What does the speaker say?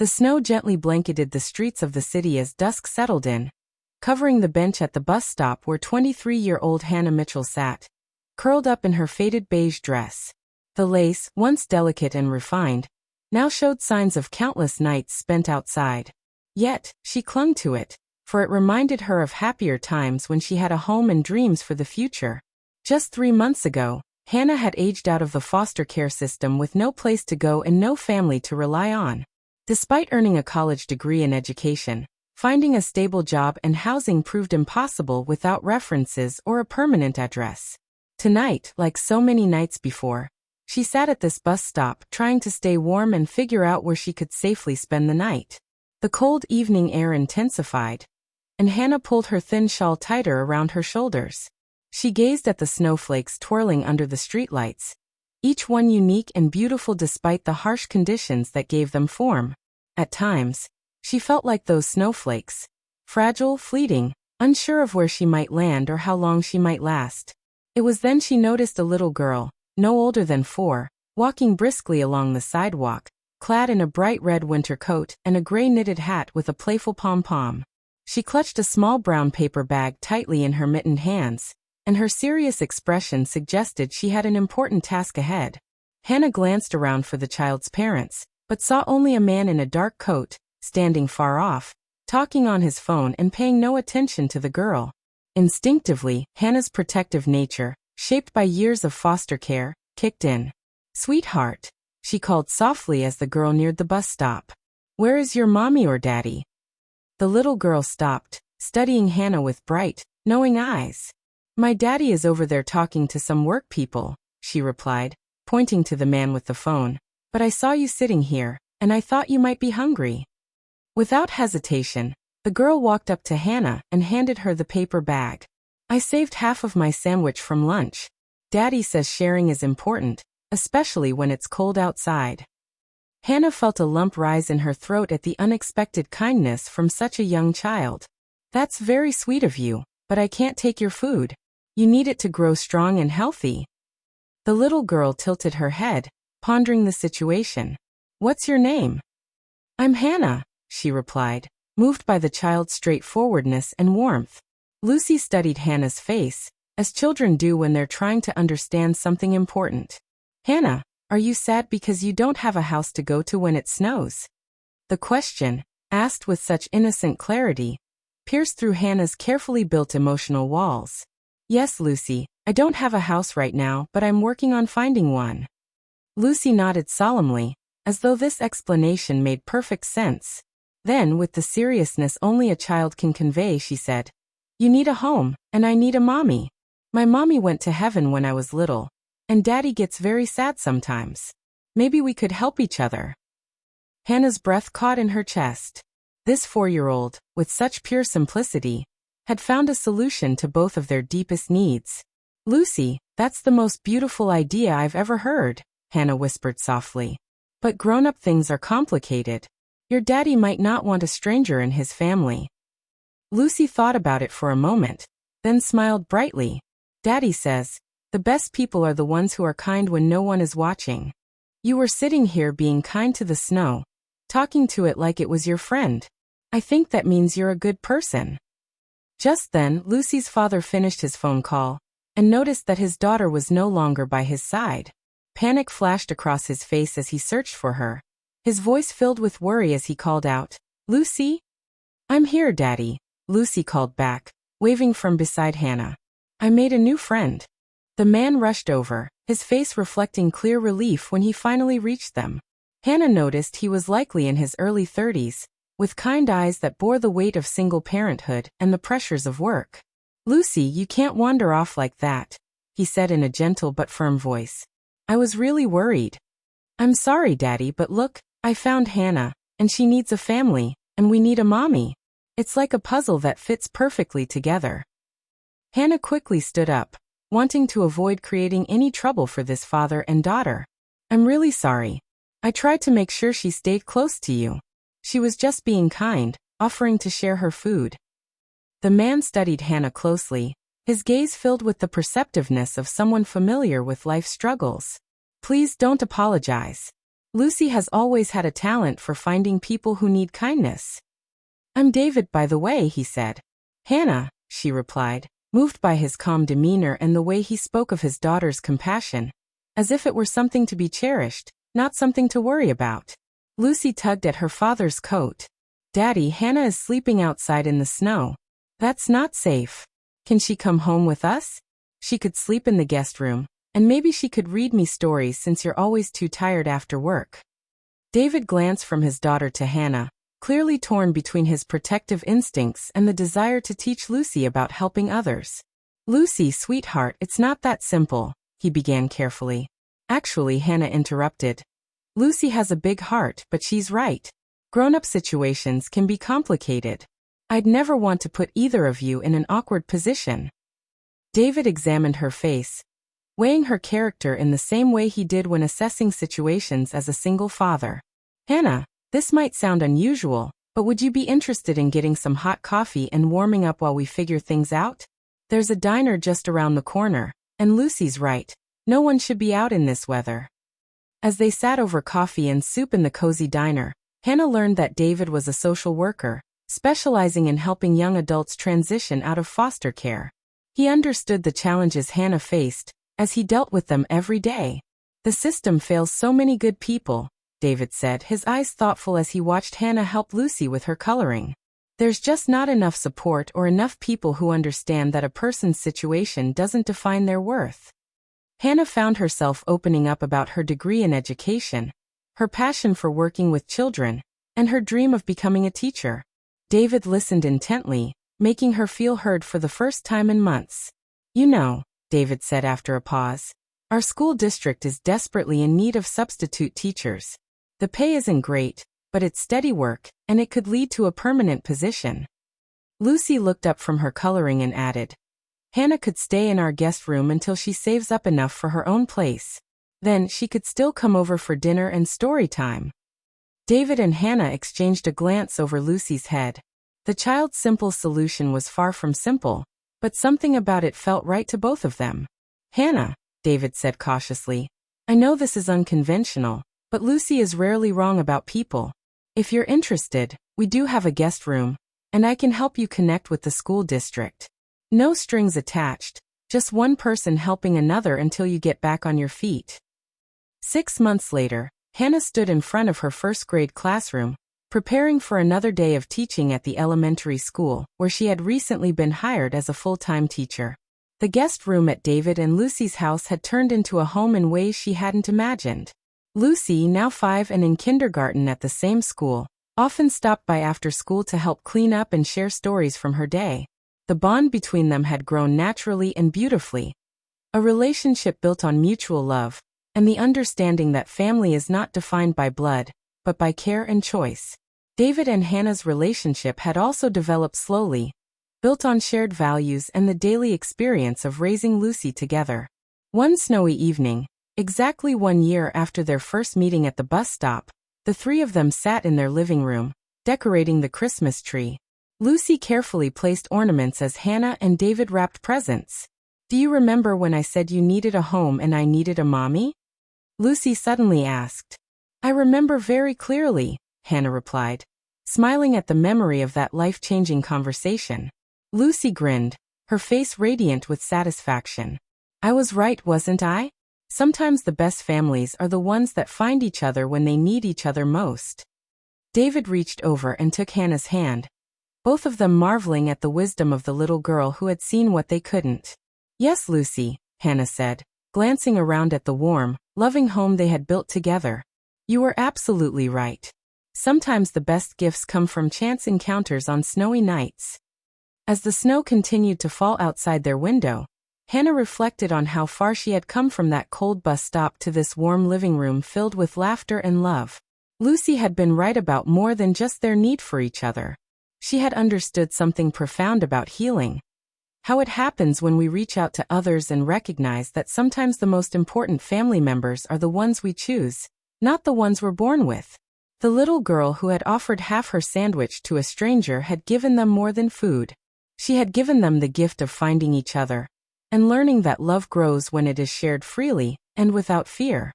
The snow gently blanketed the streets of the city as dusk settled in, covering the bench at the bus stop where 23-year-old Hannah Mitchell sat, curled up in her faded beige dress. The lace, once delicate and refined, now showed signs of countless nights spent outside. Yet, she clung to it, for it reminded her of happier times when she had a home and dreams for the future. Just 3 months ago, Hannah had aged out of the foster care system with no place to go and no family to rely on. Despite earning a college degree in education, finding a stable job and housing proved impossible without references or a permanent address. Tonight, like so many nights before, she sat at this bus stop trying to stay warm and figure out where she could safely spend the night. The cold evening air intensified, and Hannah pulled her thin shawl tighter around her shoulders. She gazed at the snowflakes twirling under the streetlights, each one unique and beautiful despite the harsh conditions that gave them form. At times, she felt like those snowflakes, fragile, fleeting, unsure of where she might land or how long she might last. It was then she noticed a little girl, no older than 4, walking briskly along the sidewalk, clad in a bright red winter coat and a gray knitted hat with a playful pom-pom. She clutched a small brown paper bag tightly in her mittened hands, and her serious expression suggested she had an important task ahead. Hannah glanced around for the child's parents, but saw only a man in a dark coat, standing far off, talking on his phone and paying no attention to the girl. Instinctively, Hannah's protective nature, shaped by years of foster care, kicked in. "Sweetheart," she called softly as the girl neared the bus stop. "Where is your mommy or daddy?" The little girl stopped, studying Hannah with bright, knowing eyes. "My daddy is over there talking to some work people," she replied, pointing to the man with the phone. "But I saw you sitting here, and I thought you might be hungry." Without hesitation, the girl walked up to Hannah and handed her the paper bag. "I saved half of my sandwich from lunch. Daddy says sharing is important, especially when it's cold outside." Hannah felt a lump rise in her throat at the unexpected kindness from such a young child. "That's very sweet of you, but I can't take your food. You need it to grow strong and healthy." The little girl tilted her head, pondering the situation. "What's your name?" "I'm Hannah," she replied, moved by the child's straightforwardness and warmth. Lucy studied Hannah's face, as children do when they're trying to understand something important. "Hannah, are you sad because you don't have a house to go to when it snows?" The question, asked with such innocent clarity, pierced through Hannah's carefully built emotional walls. "Yes, Lucy, I don't have a house right now, but I'm working on finding one." Lucy nodded solemnly, as though this explanation made perfect sense. Then, with the seriousness only a child can convey, she said, "You need a home, and I need a mommy. My mommy went to heaven when I was little, and Daddy gets very sad sometimes. Maybe we could help each other." Hannah's breath caught in her chest. This 4-year-old, with such pure simplicity, had found a solution to both of their deepest needs. "Lucy, that's the most beautiful idea I've ever heard," Hannah whispered softly. "But grown-up things are complicated. Your daddy might not want a stranger in his family." Lucy thought about it for a moment, then smiled brightly. "Daddy says, the best people are the ones who are kind when no one is watching. You were sitting here being kind to the snow, talking to it like it was your friend. I think that means you're a good person." Just then, Lucy's father finished his phone call, and noticed that his daughter was no longer by his side. Panic flashed across his face as he searched for her, his voice filled with worry as he called out, "Lucy?" "I'm here, Daddy," Lucy called back, waving from beside Hannah. "I made a new friend." The man rushed over, his face reflecting clear relief when he finally reached them. Hannah noticed he was likely in his early 30s, with kind eyes that bore the weight of single parenthood and the pressures of work. "Lucy, you can't wander off like that," he said in a gentle but firm voice. "I was really worried." "I'm sorry, Daddy, but look, I found Hannah, and she needs a family, and we need a mommy. It's like a puzzle that fits perfectly together." Hannah quickly stood up, wanting to avoid creating any trouble for this father and daughter. "I'm really sorry. I tried to make sure she stayed close to you. She was just being kind, offering to share her food." The man studied Hannah closely, his gaze filled with the perceptiveness of someone familiar with life's struggles. "Please don't apologize. Lucy has always had a talent for finding people who need kindness. I'm David, by the way, he said. Hannah, she replied, moved by his calm demeanor and the way he spoke of his daughter's compassion, as if it were something to be cherished, not something to worry about. Lucy tugged at her father's coat. Daddy, Hannah is sleeping outside in the snow. That's not safe. Can she come home with us? She could sleep in the guest room, and maybe she could read me stories since you're always too tired after work. David glanced from his daughter to Hannah, clearly torn between his protective instincts and the desire to teach Lucy about helping others. Lucy, sweetheart, it's not that simple, he began carefully. Actually, Hannah interrupted. Lucy has a big heart, but she's right. Grown-up situations can be complicated. I'd never want to put either of you in an awkward position. David examined her face, weighing her character in the same way he did when assessing situations as a single father. Hannah, this might sound unusual, but would you be interested in getting some hot coffee and warming up while we figure things out? There's a diner just around the corner, and Lucy's right. No one should be out in this weather. As they sat over coffee and soup in the cozy diner, Hannah learned that David was a social worker, specializing in helping young adults transition out of foster care. He understood the challenges Hannah faced, as he dealt with them every day. The system fails so many good people, David said, his eyes thoughtful as he watched Hannah help Lucy with her coloring. There's just not enough support or enough people who understand that a person's situation doesn't define their worth. Hannah found herself opening up about her degree in education, her passion for working with children, and her dream of becoming a teacher. David listened intently, making her feel heard for the first time in months. You know, David said after a pause, our school district is desperately in need of substitute teachers. The pay isn't great, but it's steady work, and it could lead to a permanent position. Lucy looked up from her coloring and added, Hannah could stay in our guest room until she saves up enough for her own place. Then she could still come over for dinner and story time. David and Hannah exchanged a glance over Lucy's head. The child's simple solution was far from simple, but something about it felt right to both of them. Hannah, David said cautiously, I know this is unconventional, but Lucy is rarely wrong about people. If you're interested, we do have a guest room, and I can help you connect with the school district. No strings attached, just one person helping another until you get back on your feet. 6 months later, Hannah stood in front of her first-grade classroom, preparing for another day of teaching at the elementary school, where she had recently been hired as a full-time teacher. The guest room at David and Lucy's house had turned into a home in ways she hadn't imagined. Lucy, now 5 and in kindergarten at the same school, often stopped by after school to help clean up and share stories from her day. The bond between them had grown naturally and beautifully. A relationship built on mutual love, and the understanding that family is not defined by blood, but by care and choice. David and Hannah's relationship had also developed slowly, built on shared values and the daily experience of raising Lucy together. One snowy evening, exactly 1 year after their first meeting at the bus stop, the three of them sat in their living room, decorating the Christmas tree. Lucy carefully placed ornaments as Hannah and David wrapped presents. Do you remember when I said you needed a home and I needed a mommy? Lucy suddenly asked. I remember very clearly, Hannah replied, smiling at the memory of that life-changing conversation. Lucy grinned, her face radiant with satisfaction. I was right, wasn't I? Sometimes the best families are the ones that find each other when they need each other most. David reached over and took Hannah's hand, both of them marveling at the wisdom of the little girl who had seen what they couldn't. Yes, Lucy, Hannah said, glancing around at the warm, loving home they had built together. You were absolutely right. Sometimes the best gifts come from chance encounters on snowy nights. As the snow continued to fall outside their window, Hannah reflected on how far she had come from that cold bus stop to this warm living room filled with laughter and love. Lucy had been right about more than just their need for each other. She had understood something profound about healing. How it happens when we reach out to others and recognize that sometimes the most important family members are the ones we choose, not the ones we're born with. The little girl who had offered half her sandwich to a stranger had given them more than food. She had given them the gift of finding each other, and learning that love grows when it is shared freely and without fear.